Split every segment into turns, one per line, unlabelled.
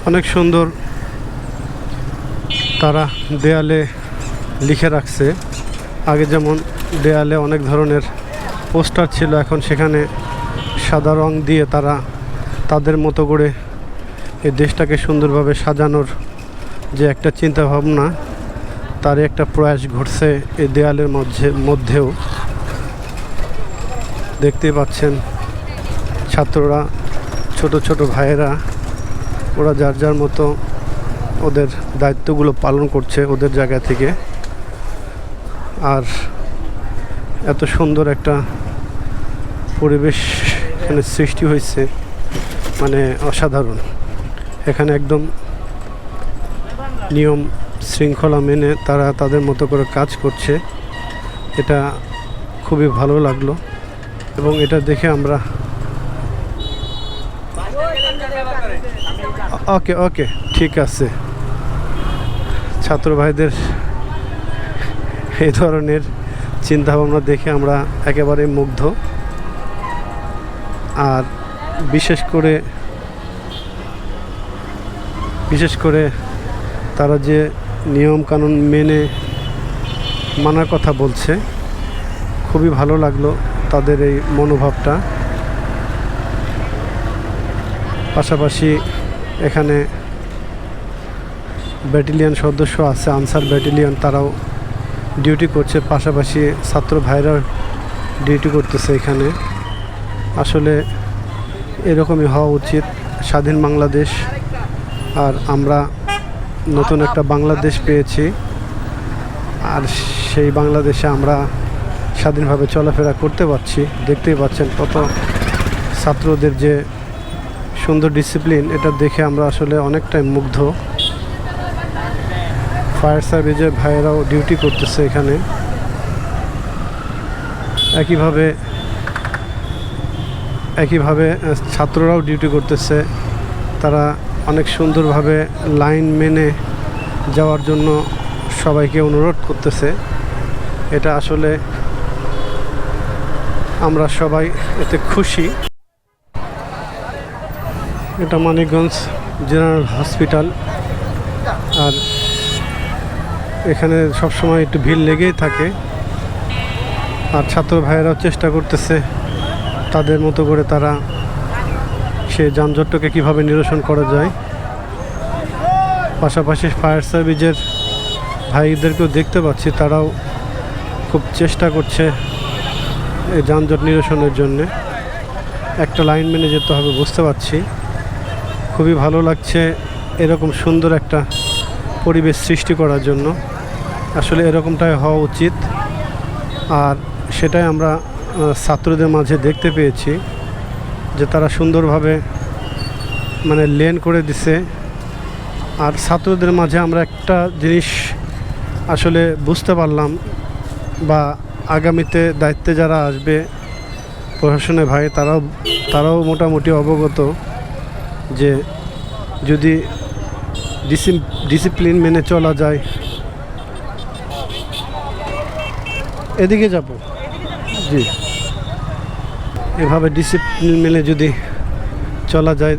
অনেক সুন্দর তারা দেয়ালে লিখে রাখছে। আগে যেমন দেয়ালে অনেক ধরনের পোস্টার ছিল, এখন সেখানে সাদা রং দিয়ে তারা তাদের মতো করে এই দেশটাকে সুন্দরভাবে সাজানোর যে একটা চিন্তা ভাবনা, তার একটা প্রয়াস ঘটছে এই দেয়ালের মধ্যেও। দেখতে পাচ্ছেন ছাত্ররা, ছোট ছোট ভাইয়েরা, ওরা যার যার মতো ওদের দায়িত্বগুলো পালন করছে ওদের জায়গা থেকে। আর এত সুন্দর একটা পরিবেশ এখানে সৃষ্টি হয়েছে, মানে অসাধারণ। এখানে একদম নিয়ম শৃঙ্খলা মেনে তারা তাদের মতো করে কাজ করছে। এটা খুবই ভালো লাগলো এবং এটা দেখে আমরা ওকে ওকে ঠিক আছে। ছাত্র ভাইদের এই ধরনের চিন্তাভাবনা দেখে আমরা একেবারে মুগ্ধ। আর বিশেষ করে তারা যে নিয়ম কানুন মেনে মানার কথা বলছে, খুবই ভালো লাগলো তাদের এই মনোভাবটা। পাশাপাশি এখানে ব্যাটালিয়ন সদস্য আছে, আনসার ব্যাটালিয়ন, তারাও ডিউটি করছে। পাশাপাশি ছাত্র ভাইরা ডিউটি করতেছে এখানে। আসলে এরকমই হওয়া উচিত স্বাধীন বাংলাদেশ। আর আমরা নতুন একটা বাংলাদেশ পেয়েছি, আর সেই বাংলাদেশে আমরা স্বাধীনভাবে চলাফেরা করতে পারছি। দেখতেই পাচ্ছেন কত ছাত্রদের যে সুন্দর ডিসিপ্লিন, এটা দেখে আমরা আসলে অনেকটাই মুগ্ধ। ফায়ার সার্ভিসের ভাইয়েরাও ডিউটি করতেছে এখানে। একইভাবে ছাত্ররাও ডিউটি করতেছে। তারা অনেক সুন্দরভাবে লাইন মেনে যাওয়ার জন্য সবাইকে অনুরোধ করতেছে। এটা আসলে আমরা সবাই এতে খুশি। এটা মানিকগঞ্জ জেনারেল হসপিটাল, আর এখানে সবসময় একটু ভিড় লেগেই থাকে। আর ছাত্র ভাইয়েরাও চেষ্টা করতেছে তাদের মতো করে তারা সেই যানজটটাকে কীভাবে নিরসন করা যায়। পাশাপাশি ফায়ার সার্ভিসের ভাইদেরকেও দেখতে পাচ্ছি, তারাও খুব চেষ্টা করছে এই যানজট নিরসনের জন্যে। একটা লাইন মেনে যেতে হবে, বুঝতে পারছি। খুবই ভালো লাগছে এরকম সুন্দর একটা পরিবেশ সৃষ্টি করার জন্য। আসলে এরকমটাই হওয়া উচিত, আর সেটাই আমরা ছাত্রদের মাঝে দেখতে পেয়েছি যে তারা সুন্দরভাবে মানে লেন করে দিছে। আর ছাত্রদের মাঝে আমরা একটা জিনিস আসলে বুঝতে পারলাম, বা আগামীতে দায়িত্বে যারা আসবে প্রশাসনের ভাই, তারাও মোটামুটি অবগত যে যদি ডিসিপ্লিন মেনে চলা যায়। এদিকে যাব, জি, এভাবে ডিসিপ্লিন মেনে যদি চলা যায়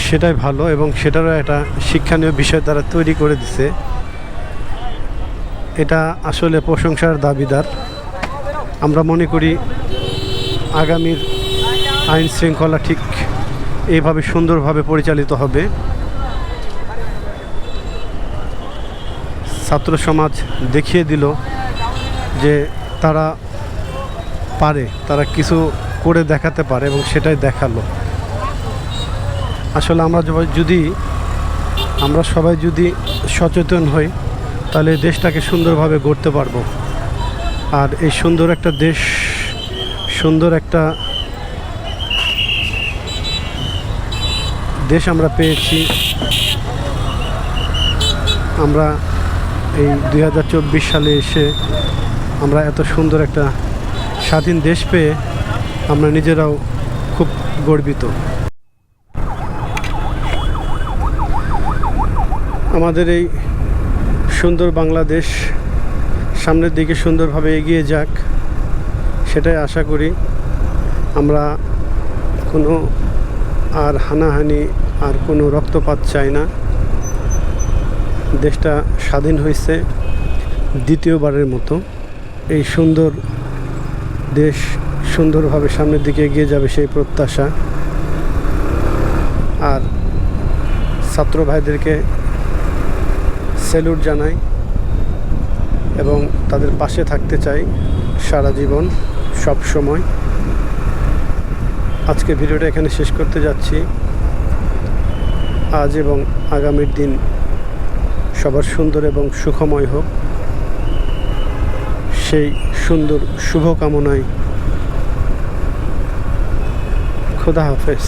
সেটাই ভালো, এবং সেটারও একটা শিক্ষণীয় বিষয় তারা তৈরি করে দিছে। এটা আসলে প্রশংসার দাবিদার। আমরা মনে করি আগামীর আইন শৃঙ্খলা ঠিক এইভাবে সুন্দরভাবে পরিচালিত হবে। ছাত্র সমাজ দেখিয়ে দিল যে তারা পারে, তারা কিছু করে দেখাতে পারে, এবং সেটাই দেখালো। আসলে আমরা সবাই যদি সচেতন হই, তাহলে দেশটাকে সুন্দরভাবে গড়তে পারবো। আর এই সুন্দর একটা দেশ, সুন্দর একটা দেশ আমরা পেয়েছি। আমরা এই 2024 সালে এসে আমরা এত সুন্দর একটা স্বাধীন দেশ পেয়ে আমরা নিজেরাও খুব গর্বিত। আমাদের এই সুন্দর বাংলাদেশ সামনের দিকে সুন্দরভাবে এগিয়ে যাক। সেটাই আশা করি। আমরা কোনো আর হানাহানি আর কোনো রক্তপাত চাই না। দেশটা স্বাধীন হয়েছে দ্বিতীয়বারের মতো। এই সুন্দর দেশ সুন্দরভাবে সামনের দিকে এগিয়ে যাবে সেই প্রত্যাশা। আর ছাত্র ভাইদেরকে স্যালুট জানাই এবং তাদের পাশে থাকতে চাই সারা জীবন, সব সময়। আজকে ভিডিওটা এখানে শেষ করতে যাচ্ছি। আজ এবং আগামীর দিন সবার সুন্দর এবং সুখময় হোক, সেই সুন্দর শুভকামনায় খোদা হাফেজ।